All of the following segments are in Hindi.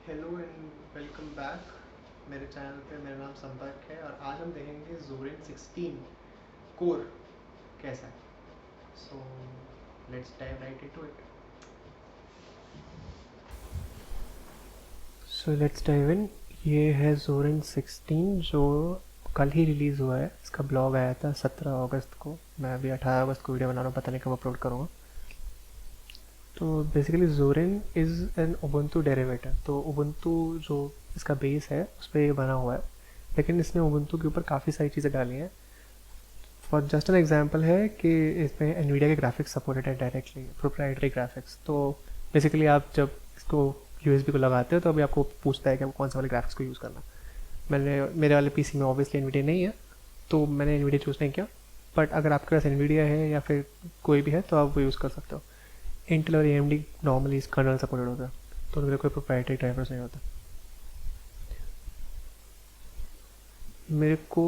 हेलो एंड वेलकम बैक मेरे चैनल पे। मेरा नाम संपर्क है और आज हम देखेंगे Zorin 16 कोर कैसा है। So let's dive right into it. So let's dive in. ये है Zorin 16 जो कल ही रिलीज़ हुआ है। इसका ब्लॉग आया था 17 अगस्त को। मैं अभी 18 अगस्त को वीडियो बना रहा हूँ, पता नहीं कब अपलोड करूँगा। तो basically Zorin is an Ubuntu derivative. तो उबुंटू जो इसका बेस है उस पर ये बना हुआ है, लेकिन इसने उबुंटू के ऊपर काफ़ी सारी चीज़ें डाली हैं। फॉर जस्ट एन एग्जांपल है कि इसमें एनवीडिया के ग्राफिक्स सपोर्टेड है डायरेक्टली, प्रोप्राइटरी ग्राफिक्स। तो बेसिकली आप जब इसको यूएसबी को लगाते हो तो अभी आपको पूछता है कि आपको कौन सा वाले ग्राफिक्स को यूज़ करना। मेरे वाले पीसी में ऑब्वियसली एनवीडिया नहीं है, तो मैंने एनवीडिया चूज़ नहीं किया। बट अगर आपके पास एनवीडिया है या फिर कोई भी है तो आप वो यूज़ कर सकते हो। इंटेल और एएमडी नॉर्मली इस कर्नल सपोर्टेड होता है, तो उनके कोई प्रोप्राइटरी ड्राइवर्स नहीं होता। मेरे को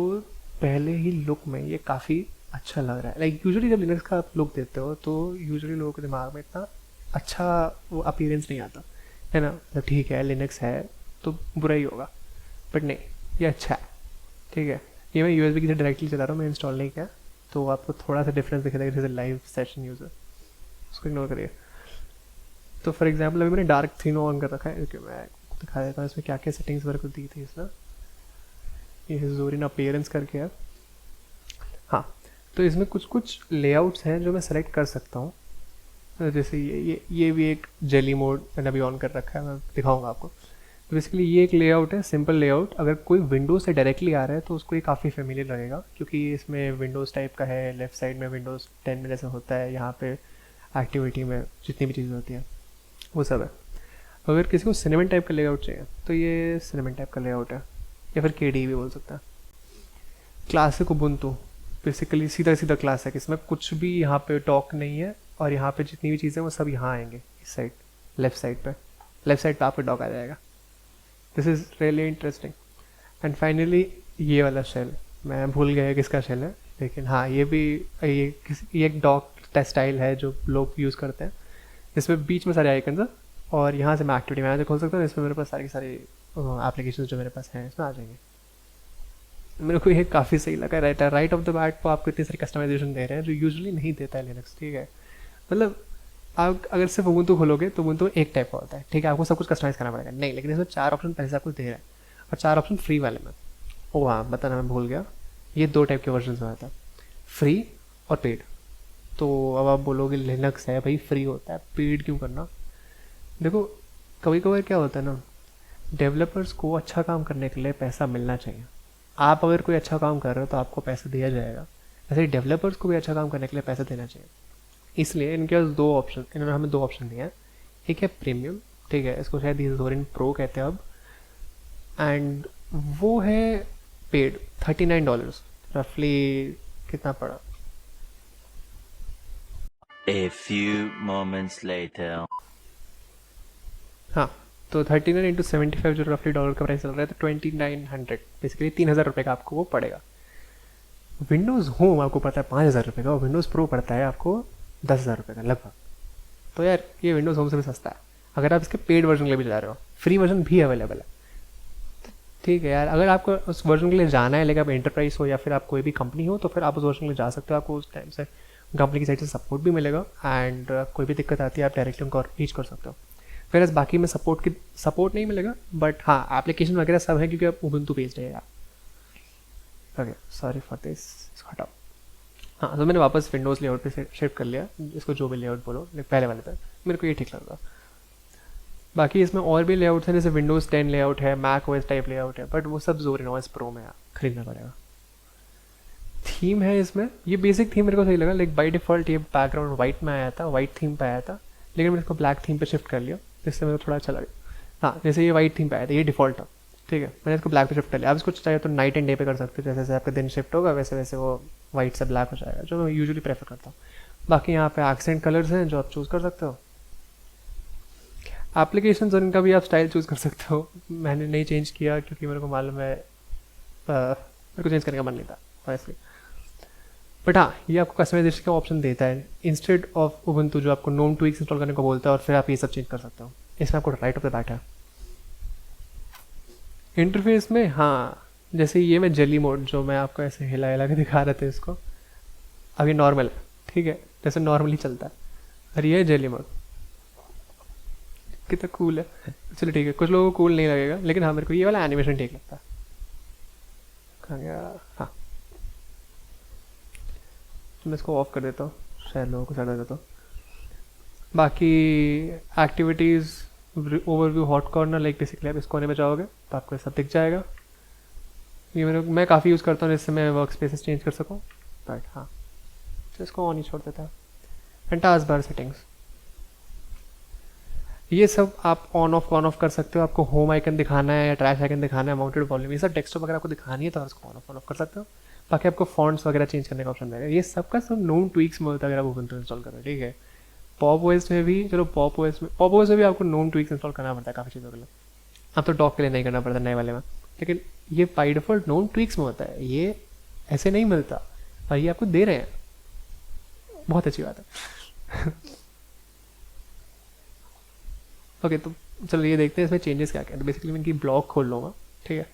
पहले ही लुक में ये काफ़ी अच्छा लग रहा है। लाइक यूजुअली जब लिनक्स का आप लुक देते हो तो यूजुअली लोगों के दिमाग में इतना अच्छा वो अपीयरेंस नहीं आता है ना। मतलब ठीक है, लिनक्स है तो बुरा ही होगा, बट नहीं, ये अच्छा है। ठीक है, ये मैं यूएसबी की से डायरेक्टली चला रहा हूँ, मैं इंस्टॉल नहीं किया, तो आपको थोड़ा सा डिफरेंस दिखेगा जैसे लाइव सेशन यूज़र, उसको इग्नोर करिए। तो फॉर एग्जाम्पल अभी मैंने डार्क थीम ऑन कर रखा है, क्योंकि मैं दिखा देता हूँ इसमें क्या क्या सेटिंग्स मेरे को दी थी इसमें। ये Zorin अपीयरेंस करके है। हाँ, तो इसमें कुछ कुछ लेआउट्स हैं जो मैं सेलेक्ट कर सकता हूँ। जैसे ये भी एक जेली मोड मैंने अभी ऑन कर रखा है, मैं दिखाऊंगा आपको। तो बेसिकली ये एक लेआउट है, सिंपल लेआउट। अगर कोई विंडोज़ से डायरेक्टली आ रहा है तो उसको ये काफ़ी फेमिलियर लगेगा, क्योंकि इसमें विंडोज़ टाइप का है। लेफ्ट साइड में विंडोज़ 10 में जैसे होता है, यहाँ पे एक्टिविटी में जितनी भी चीज़ें होती हैं वो सब है। अगर किसी को सिनेमन टाइप का लेआउट चाहिए तो ये सिनेमन टाइप का लेआउट है, या फिर केडी भी बोल सकता है। क्लासिक उबुंटू बेसिकली सीधा सीधा क्लासिक, इसमें कुछ भी यहाँ पे टॉक नहीं है, और यहाँ पे जितनी भी चीज़ें वो सब यहाँ आएंगे इस साइड, लेफ्ट साइड पे आपको डॉक आ जाएगा। This is really interesting. And finally ये वाला शेल, मैं भूल गया किसका शेल है, लेकिन हाँ ये भी ये एक डॉक स्टाइल है जो लोग यूज़ करते हैं। इसमें बीच में सारे आइकन है, और यहाँ से मैं एक्टिविटी मैनेजर खोल सकता हूँ। इसमें मेरे पास सारी की सारी एप्लीकेशन जो मेरे पास हैं इसमें आ जाएंगे। मेरे को ये काफ़ी सही लगा। राइट ऑफ द बैट तो आपको इतनी सारी कस्टमाइजेशन दे रहे हैं जो यूजुअली नहीं देता है लिनक्स। ठीक है, मतलब आप अगर सिर्फ उबुंटू खोलोगे तो उबुंटू एक टाइप का होता है। ठीक है, आपको सब कुछ कस्टमाइज करना पड़ेगा, नहीं, लेकिन इसमें 4 ऑप्शन पहले से आपको दे रहा है, और 4 ऑप्शन फ्री वाले में। ओ हाँ, बताना मैं भूल गया, ये 2 टाइप के वर्जन में आता है, फ्री और पेड। तो अब आप बोलोगे लिनक्स है भाई, फ्री होता है, पेड क्यों करना। देखो, कभी कभार क्या होता है ना, डेवलपर्स को अच्छा काम करने के लिए पैसा मिलना चाहिए। आप अगर कोई अच्छा काम कर रहे हो तो आपको पैसा दिया जाएगा, ऐसे ही डेवलपर्स को भी अच्छा काम करने के लिए पैसा देना चाहिए। इसलिए इनके पास 2 ऑप्शन, इन्होंने हमें 2 ऑप्शन दिए हैं। एक है प्रीमियम, ठीक है, इसको शायद Zorin प्रो कहते हैं अब, एंड वो है पेड $39 रफली। कितना पड़ा? A few moments later. हाँ, तो 39 इंटू 75 जो रफली डॉलर का प्राइस चल रहा है, तो 2900, बेसिकली 3000 रुपये का आपको वो पड़ेगा। विंडोज़ होम आपको पड़ता है 5000 रुपये का, और विंडोज़ प्रो पड़ता है आपको 10,000 रुपये का लगभग। तो यार ये विंडोज़ होम से भी सस्ता है, अगर आप इसके पेड वर्जन के लिए भी जा रहे हो। फ्री वर्जन भी अवेलेबल है। ठीक है यार, अगर आपको उस वर्जन के लिए जाना है, लेकिन आप एंटरप्राइज हो या फिर आप कोई भी कंपनी हो, तो फिर आप उस वर्जन के लिए जा सकते हो। आपको उस टाइम से कंपनी की साइड से सपोर्ट भी मिलेगा, एंड कोई भी दिक्कत आती है आप डायरेक्टली उनको रीच कर सकते हो। फिर बाकी में सपोर्ट नहीं मिलेगा, बट हाँ एप्लीकेशन वगैरह सब है, क्योंकि आप उबुंटू बेस्ड है यार। ओके, सॉरी फॉर दिस, इसको हटाओ। हाँ, तो मैंने वापस विंडोज़ लेआउट पे शिफ्ट कर लिया, इसको जो भी लेआउट बोलो, पहले वाले पे मेरे को ये ठीक लग रहा। बाकी इसमें और भी लेआउट्स हैं, जैसे विंडोज़ 10 लेआउट है, मैक ओएस टाइप लेआउट है, बट वो सब Zorin OS प्रो में खरीदना पड़ेगा। थीम है इसमें, ये बेसिक थीम मेरे को सही लगा। लाइक बाई डिफ़ॉल्ट ये बैकग्राउंड वाइट में आया था, वाइट थीम पे आया था, लेकिन मैंने इसको ब्लैक थीम पे शिफ्ट कर लिया, जिससे मेरे को थोड़ा अच्छा लगा। हाँ, जैसे ये वाइट थीम पे आया था, ये डिफ़ॉल्ट था, ठीक है, मैंने इसको ब्लैक पे शिफ्ट कर लिया। आप इसको चाहे तो नाइट एंड डे पे कर सकते हो, जैसे जैसे आपका दिन शिफ्ट होगा वैसे वैसे वो वाइट से ब्लैक हो जाएगा, जो मैं यूजुअली प्रेफर करता हूँ। बाकी यहाँ पे एक्सेंट कलर्स हैं जो आप चूज़ कर सकते हो। एप्लीकेशन उनका भी आप स्टाइल चूज़ कर सकते हो। मैंने नहीं चेंज किया क्योंकि मेरे को मालूम है, मेरे को चेंज करने का मन नहीं था ऑनेस्टली। बट हाँ, ये आपको कस्टमाइजेशन का ऑप्शन देता है इंस्टेड ऑफ उबुंटू, जो आपको नोम ट्वीक्स इंस्टॉल करने को बोलता है, और फिर आप ये सब चेंज कर सकते हो। इसमें आपको राइट ऑफ द बैट है। इंटरफेस में हाँ, जैसे ये मैं जेली मोड जो मैं आपको ऐसे हिला हिला के दिखा रहे थे इसको, अभी नॉर्मल है, ठीक है, जैसे नॉर्मली चलता है, और ये है जेली मोड। कितना कूल है। चलो ठीक है, कुछ लोगों को कूल नहीं लगेगा, लेकिन हाँ मेरे को ये वाला एनिमेशन ठीक लगता है। कहाँ गया? हाँ, तो मैं इसको ऑफ कर देता हूँ, शायद लोगों को समझ देता हूँ। बाकी activities overview hot corner, like basically आप इस कोने में जाओगे तो आपको ये सब दिख जाएगा। ये मैं काफ़ी यूज़ करता हूँ जिससे मैं वर्क स्पेसेस चेंज कर सकूँ, बट हाँ तो इसको ऑन ही छोड़ देता है। एंड टास्क बार सेटिंग्स, ये सब आप ऑन ऑफ कर सकते हो। आपको होम आइकन दिखाना है या ट्रैश आइकन दिखाना है, माउंटेड वॉल्यूम, ये सब डेस्कटॉप अगर आपको दिखानी है तो आप इसको ऑन ऑफ कर सकते हो। बाकी आपको फॉन्ट्स वगैरह चेंज करने का ऑप्शन रहेगा। ये सब का सब नोन ट्वीक्स में होता है अगर आप उबंटू इंस्टॉल कर रहे हो, ठीक है। पॉप ओएस में भी, चलो पॉप ओएस में भी आपको नोन ट्वीक्स इंस्टॉल करना पड़ता है काफ़ी चीज़ों के लिए। अब तो डॉक के लिए नहीं करना पड़ता नए वाले में, लेकिन ये बाई डिफॉल्ट नोन ट्वीक्स में होता है, ये ऐसे नहीं मिलता और ये आपको दे रहे हैं, बहुत अच्छी बात है। ओके तो चलो ये देखते हैं इसमें चेंजेस क्या क्या है। तो बेसिकली मैं इनकी ब्लॉग खोल लूँगा, ठीक है।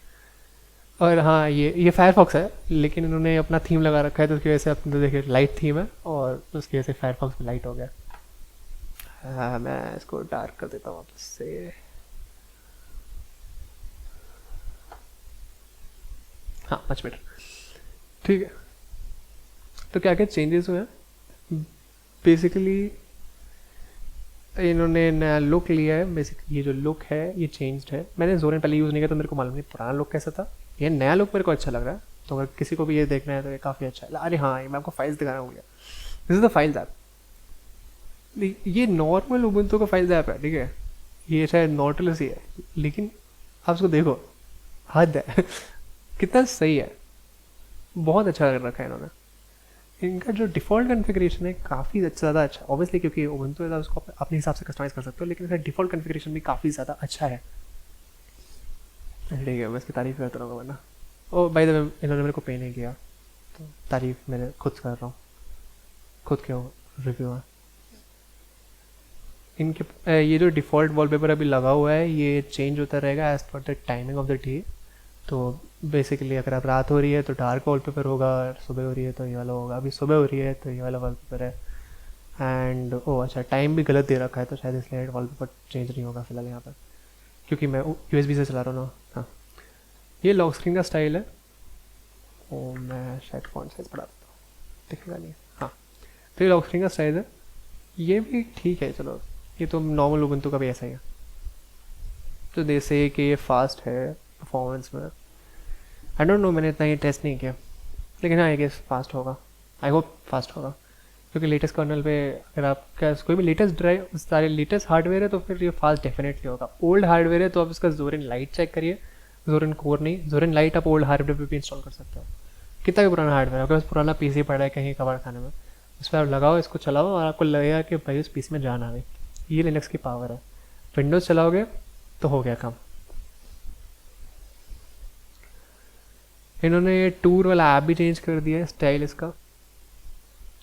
और हाँ ये फायरफॉक्स है, लेकिन इन्होंने अपना थीम लगा रखा है तो उसकी वजह से अपने देखिए लाइट थीम है और उसकी वजह से फायरफॉक्स में लाइट हो गया। हाँ मैं इसको डार्क कर देता हूँ वापस से। हाँ मच बेटर, ठीक है। तो क्या क्या चेंजेस हुए हैं, बेसिकली इन्होंने नया लुक लिया है। बेसिकली ये जो लुक है ये चेंज्ड है। मैंने जोरेन पहले यूज़ नहीं किया तो मेरे को मालूम नहीं पुराना लुक कैसा था। ये नया लुक मेरे को अच्छा लग रहा है, तो अगर किसी को भी ये देखना है तो ये काफ़ी अच्छा है। अरे हाँ, ये मैं आपको फाइल्स दिखा रहा हूँ, this is the files app. ये नॉर्मल उबंटू का फाइल्स ऐप है, ठीक है। ये शायद नॉटलेस ही है, लेकिन आप उसको देखो, हद है। कितना सही है, बहुत अच्छा कर रखा है इन्होंने। इनका जो डिफ़ॉल्ट कॉन्फ़िगरेशन है काफ़ी ज़्यादा अच्छा, ऑब्वियसली क्योंकि उबंटू है उसको अपने हिसाब से कस्टमाइज़ कर सकते हो, लेकिन इसका डिफ़ॉल्ट कॉन्फ़िगरेशन भी काफ़ी ज़्यादा अच्छा है। ठीक है, मैं इसकी तारीफ़ करता रहूँगा वरना। ओ बाय द वे, इन्होंने मेरे को पे नहीं किया तो तारीफ़ मैंने खुद कर रहा हूँ, खुद के रिव्यू है इनके। ये जो डिफ़ॉल्ट वॉलपेपर अभी लगा हुआ है ये चेंज होता रहेगा as per the timing of the day. तो बेसिकली अगर आप रात हो रही है तो डार्क वॉलपेपर होगा, सुबह हो रही है तो ये वाला होगा। अभी सुबह हो रही है तो ये वाला वॉलपेपर है। एंड ओ अच्छा, टाइम भी गलत दे रखा है तो शायद इसलिए वॉलपेपर चेंज नहीं होगा फिलहाल यहाँ पर, क्योंकि मैं USB से चला रहा हूँ ना। हाँ, ये लॉक स्क्रीन का स्टाइल है। ओ मैं शायद फॉन्ट साइज बढ़ा देता हूँ, दिखेगा नहीं। हाँ, तो ये लॉक स्क्रीन का स्टाइल है, ये भी ठीक है। चलो ये तो नॉर्मल उबंटू का भी ऐसा ही है। तो जैसे कि ये फास्ट है परफॉर्मेंस में, आई डोंट नो, मैंने इतना ये टेस्ट नहीं किया, लेकिन हाँ आई गेस फास्ट होगा, आई होप फास्ट होगा, क्योंकि लेटेस्ट कर्नल पे अगर आपका कोई भी लेटेस्ट ड्राइव सारे लेटेस्ट हार्डवेयर है तो फिर ये फास्ट डेफिनेटली होगा। ओल्ड हार्डवेयर है तो आप इसका जोरेन लाइट चेक करिए, जोरेन कोर नहीं, जोरेन लाइट आप ओल्ड हार्डवेयर पे भी इंस्टॉल कर सकते हो। कितना भी पुराना हार्डवेयर है, आपके पास पुराना PC पड़ा है कहीं कबाड़ खाने में, उस पर आप लगाओ, इसको चलाओ और आपको लगेगा कि भाई उस PC में जान आ गई। ये लिनक्स की पावर है। विंडोज़ चलाओगे तो हो गया काम। इन्होंने ये टूर वाला ऐप भी चेंज कर दिया है, स्टाइल इसका,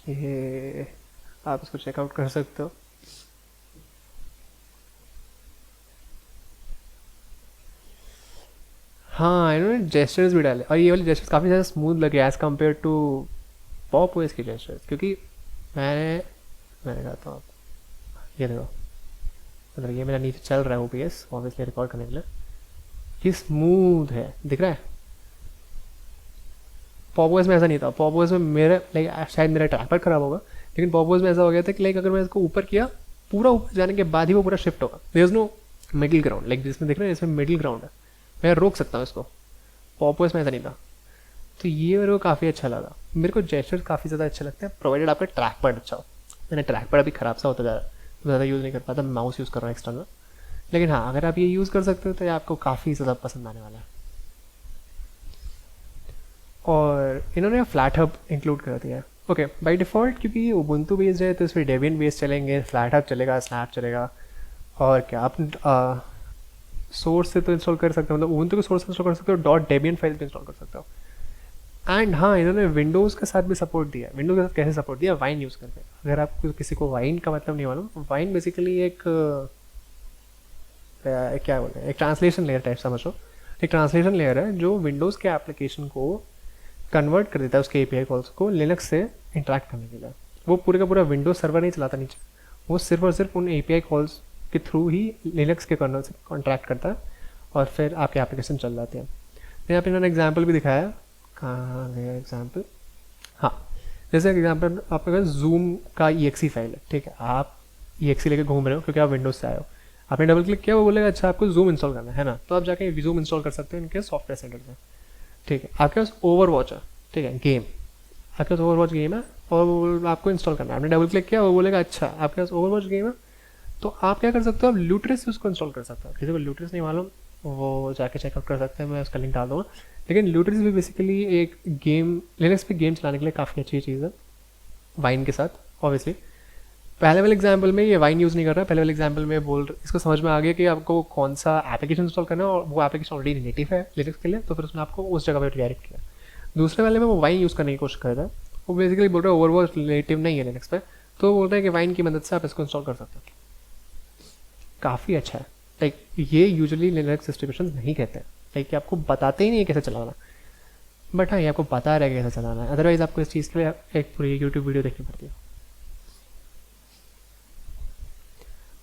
ये आप इसको चेकआउट कर सकते हो। हाँ इन्होंने जेस्चर्स भी डाले और ये वाले जेस्चर्स काफ़ी ज़्यादा स्मूथ लगे as compared to Pop OS के जेस्चर्स, क्योंकि मैंने कहा था ये देखो, मतलब ये मेरा नीचे चल रहा है OBS ऑब्वियसली रिकॉर्ड करने के लिए, ये स्मूथ है, दिख रहा है। पॉप ओएस में ऐसा नहीं था। पॉप ओएस में मेरा लाइक शायद मेरा ट्रैकपैड खराब होगा, लेकिन पॉप ओएस में ऐसा हो गया था कि लाइक अगर मैं इसको ऊपर किया, पूरा ऊपर जाने के बाद ही वो पूरा शिफ्ट होगा। There is no middle ground, like जिसमें देख रहे हैं इसमें मिडिल ग्राउंड है, मैं रोक सकता हूँ इसको। पॉप ओएस में ऐसा नहीं था, तो ये मेरे को काफ़ी अच्छा लगा। मेरे को जेस्चर्स काफ़ी ज़्यादा अच्छे लगते हैं, प्रोवाइडेड आपका ट्रैकपैड अच्छा हो। मैंने ट्रैकपैड अभी ख़राब सा होता जा रहा है, ज़्यादा यूज़ नहीं कर पाता, माउस यूज़ कर रहा हूँ एक्सटर्नल, लेकिन हाँ अगर आप ये यूज़ कर सकते हो तो ये आपको काफ़ी ज़्यादा पसंद आने वाला है। और इन्होंने फ्लैट हब इंक्लूड कर दिया है। ओके बाय डिफ़ॉल्ट, क्योंकि ये उबंटू बेस्ड है तो इस पर डेबियन बेस्ड चलेंगे, फ्लैट हब चलेगा, स्नैप चलेगा। और क्या आप सोर्स से तो इंस्टॉल कर सकते हो, मतलब उबंटू के सोर्स से इंस्टॉल कर सकते हो, .debian फाइल भी इंस्टॉल कर सकते हो। एंड हाँ इन्होंने विंडोज़ के साथ भी सपोर्ट दिया है। विंडोज़ के साथ कैसे सपोर्ट दिया, वाइन यूज़ करके। अगर आपको किसी को वाइन का मतलब नहीं मालूम, वाइन बेसिकली एक क्या बोलते हैं, एक ट्रांसलेशन लेयर टाइप समझो। एक ट्रांसलेशन लेयर है जो विंडोज़ के एप्लीकेशन को कन्वर्ट कर देता है उसके एपीआई कॉल्स को लिनक्स से इंटरेक्ट करने के लिए। वो पूरे का पूरा विंडोज सर्वर नहीं चलाता नीचे, वो सिर्फ और सिर्फ उन एपीआई कॉल्स के थ्रू ही लिनक्स के कर्नल से कॉन्ट्रैक्ट करता है और फिर आपके एप्लीकेशन चल जाते हैं। यहाँ पे इन्होंने एग्जाम्पल भी दिखाया, कहाँ गया एग्जाम्पल, हाँ जैसे एग्जाम्पल आपके पास जूम का EXE फाइल है, ठीक है, आप EXE लेके घूम रहे हो क्योंकि आप विंडोज से आए हो, आपने डबल क्लिक किया, वो बोलेगा अच्छा आपको जूम इंस्टॉल करना है ना, तो आप जाके जूम इंस्टॉल कर सकते हो इनके सॉफ्टवेयर सेंटर से, ठीक है। आपके पास ओवरवॉच है, ठीक है, गेम, आपके पास ओवरवॉच गेम है और वो आपको इंस्टॉल करना है, आपने डबल क्लिक किया, वो बोलेगा अच्छा आपके पास ओवरवॉच गेम है, तो आप क्या कर सकते हो, आप ल्यूट्रिस से उसको इंस्टॉल कर सकते हो। किसी को ल्यूट्रिस नहीं मालूम वो जाके चेकआउट कर सकते हैं, मैं उसका लिंक डाल दूँगा। लेकिन ल्यूट्रिस भी बेसिकली एक गेम, लिनक्स पे गेम चलाने के लिए काफ़ी अच्छी चीज़ है वाइन के साथ। ऑब्वियसली पहले वाले एग्जाम्पल में ये वाइन यूज़ नहीं कर रहा, पहले वाले एग्जाम्पल में इसको समझ में आ गया कि आपको कौन सा एप्लीकेशन इंस्टॉल करना है और वो एप्लीकेशन ऑलरेडी नेटिव है लिनक्स के लिए, तो फिर उसने आपको उस जगह पर रिडायरेक्ट किया। दूसरे वाले में वो वाइन यूज़ करने की कोशिश कर रहा है, वो बेसिकली बोल रहा है ओवरवॉच नेटिव नहीं है लिनक्स पे, तो वो बोल रहा है कि वाइन की मदद से आप इसको इंस्टॉल कर सकते हो। काफ़ी अच्छा है, लाइक ये यूजुअली लिनक्स डिस्ट्रीब्यूशन नहीं कहते हैं, लाइक कि आपको बताते ही नहीं है कैसे चलाना, बट हाँ ये आपको बता रहा है कैसे चलाना है, अदरवाइज आपको इस चीज़ के लिए एक पूरी यूट्यूब वीडियो देखनी पड़ती है।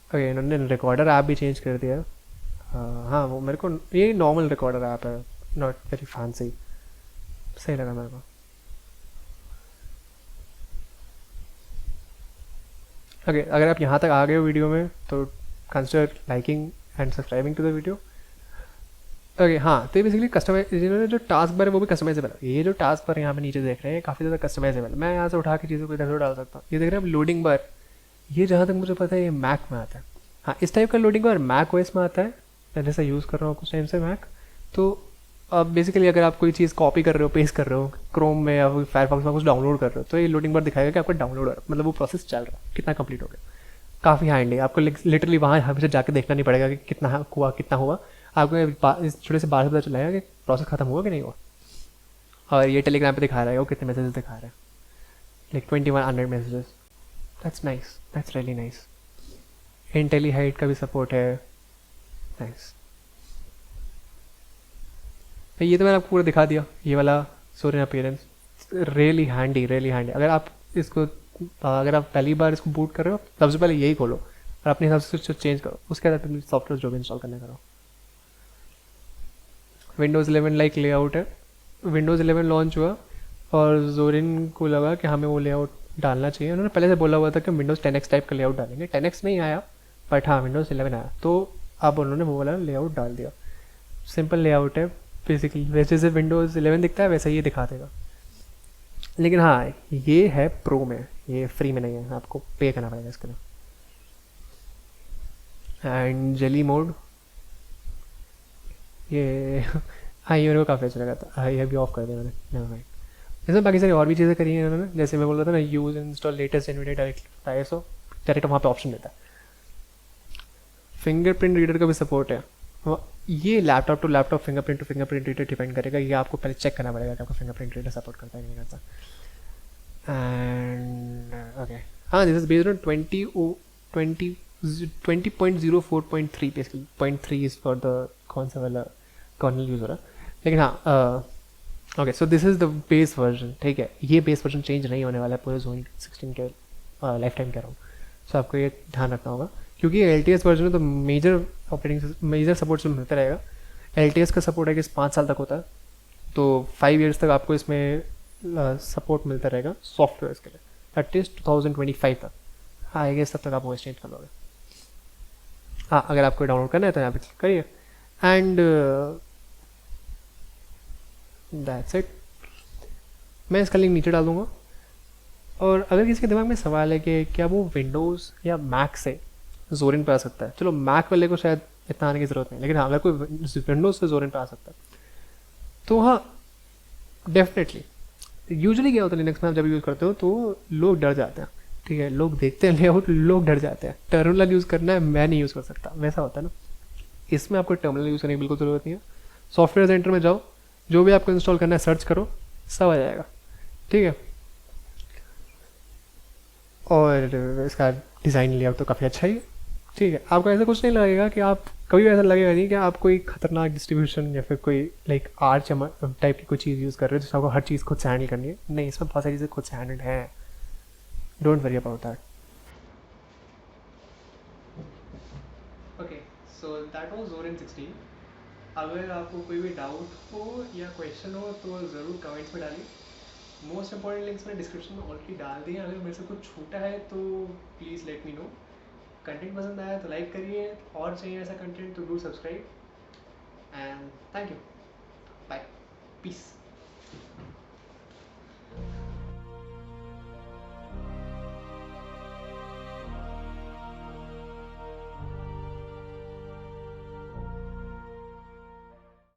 ओके, इन्होंने रिकॉर्डर ऐप भी चेंज कर दिया। हाँ वो मेरे को ये नॉर्मल रिकॉर्डर ऐप है, नॉट वेरी फैंसी, सही लगा मेरे को। ओके, अगर आप यहाँ तक आ गए हो वीडियो में तो consider liking and subscribing to the video. Okay हाँ, तो ये बेसिकली कस्टमाइज, इन्होंने जो टास्क बार है वो भी कस्टमाइजेबल है। ये जो टास्क बार यहाँ पे नीचे देख रहे हैं काफ़ी ज़्यादा कस्टमाइजेबल, मैं यहाँ से उठा के चीज़ों को इधर से डाल सकता हूँ। ये देख रहे हैं आप लोडिंग बार, ये जहाँ तक मुझे पता है ये मैक में आता है। हाँ इस टाइप का लोडिंग बार मैक ओएस में आता है, मैं जैसा यूज़ कर रहा हूँ कुछ टाइम से मैक। तो अब बेसिकली अगर आप कोई चीज़ कॉपी कर रहे हो, पेस्ट कर रहे हो क्रोम में या फायरफॉक्स में कुछ डाउनलोड कर रहे हो, तो ये लोडिंग बार दिखाएगा कि आपका डाउनलोड हो रहा है, मतलब वो प्रोसेस चल रहा है, कितना कंप्लीट हो गया। काफ़ी हैंडी, आपको लिटरली वहाँ हमेशा जाके देखना नहीं पड़ेगा कि कितना हुआ कितना हुआ, आपको इस छोटे से बात पता चलाएगा कि प्रोसेस खत्म हुआ कि नहीं हुआ। और ये टेलीग्राम पे दिखा रहा है वो कितने मैसेजेस दिखा रहा है, like 2100 messages. That's nice, that's really nice. इंटेलीहाइट का भी सपोर्ट है, नाइस। ये तो मैंने आपको पूरा दिखा दिया, ये वाला Soren appearance really handy, really handy. अगर आप इसको अगर आप पहली बार इसको बूट कर रहे हो सबसे पहले यही खोलो और अपने हिसाब से चेंज करो, उसके बाद अपने सॉफ्टवेयर जो भी इंस्टॉल करने करो। विंडोज़ 11 लाइक लेआउट है, विंडोज़ 11 लॉन्च हुआ और जोरिन को लगा कि हमें वो लेआउट डालना चाहिए। उन्होंने पहले से बोला हुआ था कि विंडोज़ 10X टाइप का लेआउट डालेंगे, 10X नहीं आया बट हाँ विंडोज़ 11 आया, तो अब उन्होंने वो वाला लेआउट डाल दिया। सिंपल लेआउट है बेसिकली, वैसे जैसे विंडोज़ 11 दिखता है वैसा ही दिखा देगा। लेकिन हाँ ये है प्रो में, ये फ्री में नहीं है, आपको पे करना पड़ेगा इसके लिए। एंड जेली मोड ये हाँ ये मेरे को काफ़ी अच्छा लगा था, ये भी ऑफ कर दिया मैंने, नेवर माइंड। इसमें बाकी सारी और भी चीज़ें करी हैं उन्होंने, जैसे मैं बोल रहा था ना use install latest Nvidia direct वहाँ पे ऑप्शन देता है। फिंगरप्रिंट रीडर का भी सपोर्ट है, ये laptop to laptop fingerprint reader depend करेगा, ये आपको पहले चेक करना पड़ेगा कि आपका फिंगरप्रिंट रीडर सपोर्ट करता है कि नहीं करता। एंड ओके हाँ, this is based on 20.04.3 basically, 0.3 is for the कौन सा वाला कर्नल यूज़ हो रहा है। लेकिन हाँ okay, so this is the base version, ठीक है, ये बेस वर्जन चेंज नहीं होने वाला है पूरे जोन 16 के लाइफ टाइम कह रहा हूँ। सो आपको ये ध्यान रखना होगा क्योंकि LTS वर्जन में तो मेजर सपोर्ट में मिलता रहेगा। LTS का सपोर्ट है कि 5 साल तक होता है, तो 5 ईयर्स तक आपको इसमें सपोर्ट मिलता रहेगा सॉफ्टवेयर के लिए, एटलीस्ट 2025 तक। हाँ आई गेस तब तक आप वो चेंज कर लोगे। हाँ अगर आपको डाउनलोड करना है तो यहाँ पे क्लिक करिए एंड दैट्स इट। मैं इसका लिंक नीचे डाल दूँगा। और अगर किसी के दिमाग में सवाल है कि क्या वो विंडोज़ या मैक से जोरिन पे आ सकता है, चलो मैक वाले को शायद इतना आने की ज़रूरत नहीं, लेकिन हाँ अगर कोई विंडोज़ से जोरिन पे आ सकता है तो हाँ डेफिनेटली। यूजुअली क्या होता है लिनक्स में आप जब यूज़ करते हो तो लोग डर जाते हैं, ठीक है, लोग देखते हैं लेआउट, लोग डर जाते हैं, टर्मिनल यूज़ करना है मैं नहीं यूज़ कर सकता, वैसा होता है ना। इसमें आपको टर्मिनल यूज़ करने की बिल्कुल ज़रूरत नहीं है। सॉफ्टवेयर सेंटर में जाओ, जो भी आपको इंस्टॉल करना है सर्च करो, सब आ जाएगा, ठीक है। और इसका डिज़ाइन लेआउट तो काफ़ी अच्छा ही है, ठीक है। आपको ऐसा कुछ नहीं लगेगा कि आप कभी भी ऐसा लगेगा नहीं कि आप कोई खतरनाक डिस्ट्रीब्यूशन या फिर कोई लाइक आर्च टाइप की कोई चीज़ यूज़ कर रहे हो जिससे आपको हर चीज़ खुद से हैंडल करनी है। नहीं, इसमें बहुत सारी चीज़ें खुद से हैंडल हैं। Don't worry about that. Okay, so that was जोरेन 16। अगर आपको कोई भी डाउट हो या क्वेश्चन हो तो ज़रूर कमेंट्स में डालिए। मोस्ट इंपॉर्टेंट लिंक्स मैंने डिस्क्रिप्शन में ऑलरेडी डाल दिए हैं। अगर मेरे से कुछ छूटा है तो please let me know. Content पसंद आया तो लाइक करिए, और चाहिए ऐसा कंटेंट तो do subscribe, and thank you, bye, piece.